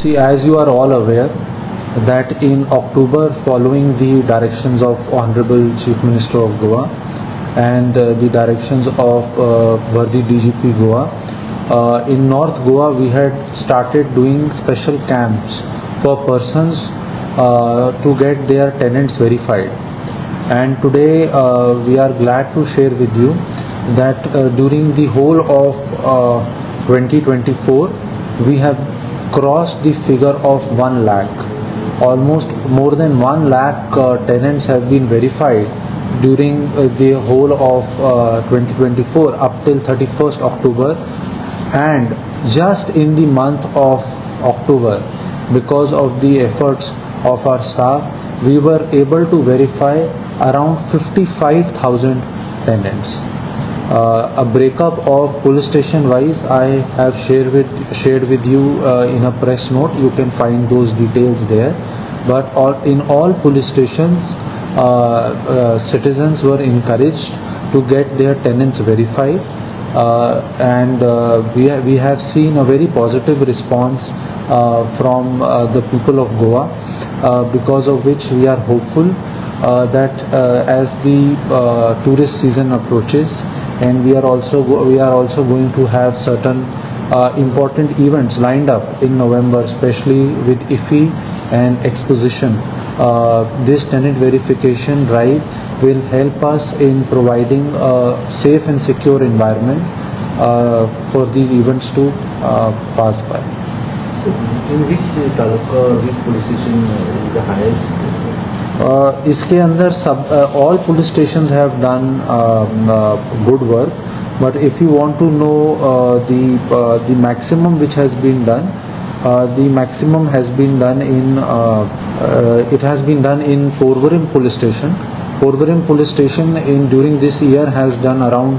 See, as you are all aware, that in October, following the directions of Honorable Chief Minister of Goa and the directions of Worthy DGP Goa, in North Goa we had started doing special camps for persons to get their tenants verified. And today we are glad to share with you that during the whole of 2024 we have crossed the figure of 1 lakh. Almost more than 1 lakh tenants have been verified during the whole of 2024 up till 31st October. And just in the month of October, because of the efforts of our staff, we were able to verify around 55,000 tenants. A breakup of police station wise I have shared with you in a press note. You can find those details there. But in all police stations, citizens were encouraged to get their tenants verified, and we have seen a very positive response from the people of Goa, because of which we are hopeful that as the tourist season approaches, and we are also going to have certain important events lined up in November, especially with IFI and exposition. This tenant verification drive will help us in providing a safe and secure environment for these events to pass by. So in which taluka, which police station is the highest? इसके अंदर all police stations have done good work, but if you want to know the maximum which has been done, the maximum has been done in Porvorim police station. Porvorim police station during this year has done around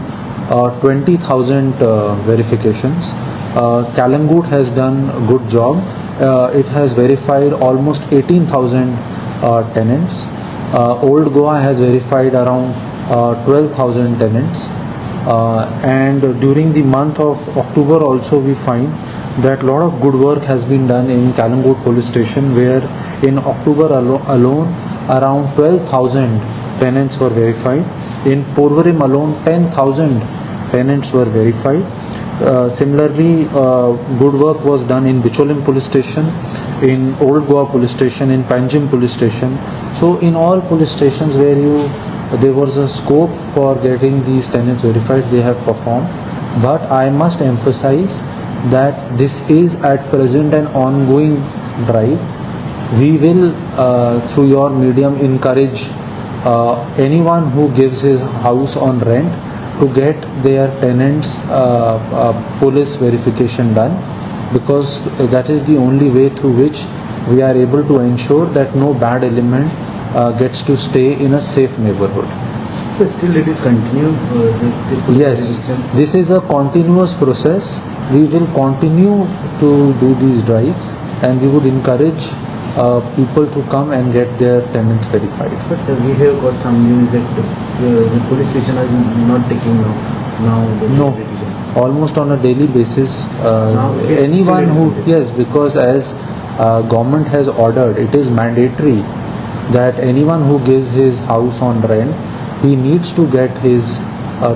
20,000 verifications. Kalangut has done a good job. It has verified almost 18,000 tenants. Old Goa has verified around 12,000 tenants. And during the month of October also we find that a lot of good work has been done in Kalangut police station, where in October alone around 12,000 tenants were verified. In Porvorim alone 10,000 tenants were verified. Similarly, good work was done in Bicholim police station, in Old Goa police station, in Panjim police station. So in all police stations where there was a scope for getting these tenants verified, they have performed. But I must emphasize that this is at present an ongoing drive. We will through your medium encourage anyone who gives his house on rent to get their tenants police verification done, because that is the only way through which we are able to ensure that no bad element gets to stay in a safe neighborhood. So still it is continued? Yes, this is a continuous process. We will continue to do these drives, and we would encourage people to come and get their tenants verified. But we have got some news that the police station is not taking now. No, almost on a daily basis. Anyone who, yes, because as government has ordered, it is mandatory that anyone who gives his house on rent, he needs to get his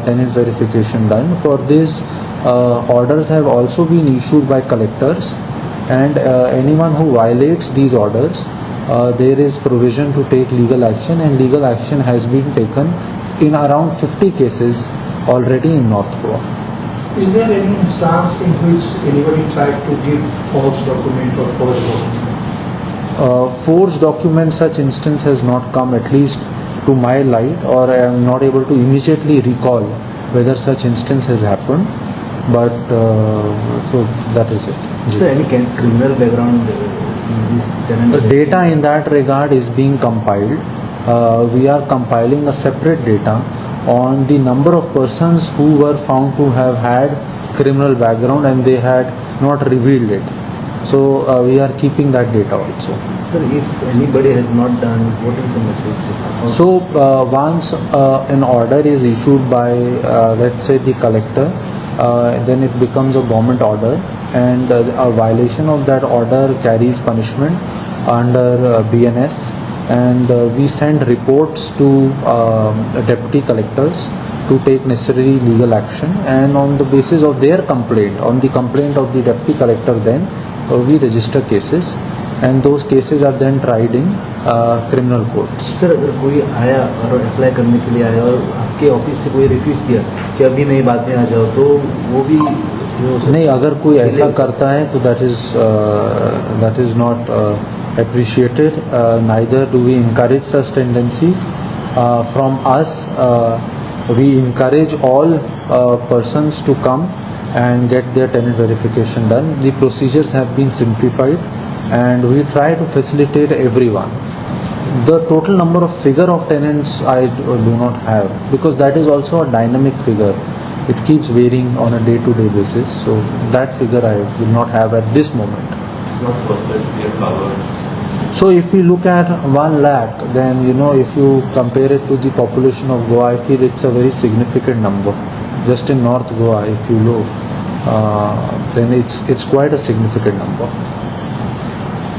tenant verification done. For this, orders have also been issued by collectors, and anyone who violates these orders, there is provision to take legal action, and legal action has been taken in around 50 cases already in North Goa. Is there any instance in which anybody tried to give false document or forged document? Forged document, such instance has not come, at least to my light, or I am not able to immediately recall whether such instance has happened. But so that is it. So any criminal background in this tenant? Data in that regard is being compiled. We are compiling a separate data on the number of persons who were found to have had criminal background and they had not revealed it. So we are keeping that data also. Sir, if anybody has not done, what is the message? So once an order is issued by let's say the collector, then it becomes a government order. and a violation of that order carries punishment under BNS, and we send reports to deputy collectors to take necessary legal action, and on the basis of their complaint, on the complaint of the deputy collector, then we register cases, and those cases are then tried in criminal courts. Sir अगर कोई आया और apply करने के लिए आया और आपके ऑफिस से कोई रिफ्यूज़ किया कि अभी नहीं बाद में आ जाओ, तो वो भी नहीं, अगर कोई ऐसा करता है तो that is not appreciated. Neither do we encourage such tendencies. From us, we encourage all persons to come and get their tenant verification done. The procedures have been simplified, and we try to facilitate everyone. The total number of figure of tenants I do not have, because that is also a dynamic figure. It keeps varying on a day-to-day basis. So that figure I will not have at this moment. What percent we are covered? So if we look at 1 lakh, then if you compare it to the population of Goa, I feel it's a very significant number. Just in North Goa, if you look, then it's quite a significant number.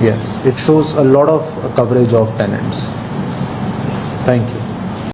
Yes, it shows a lot of coverage of tenants. Thank you.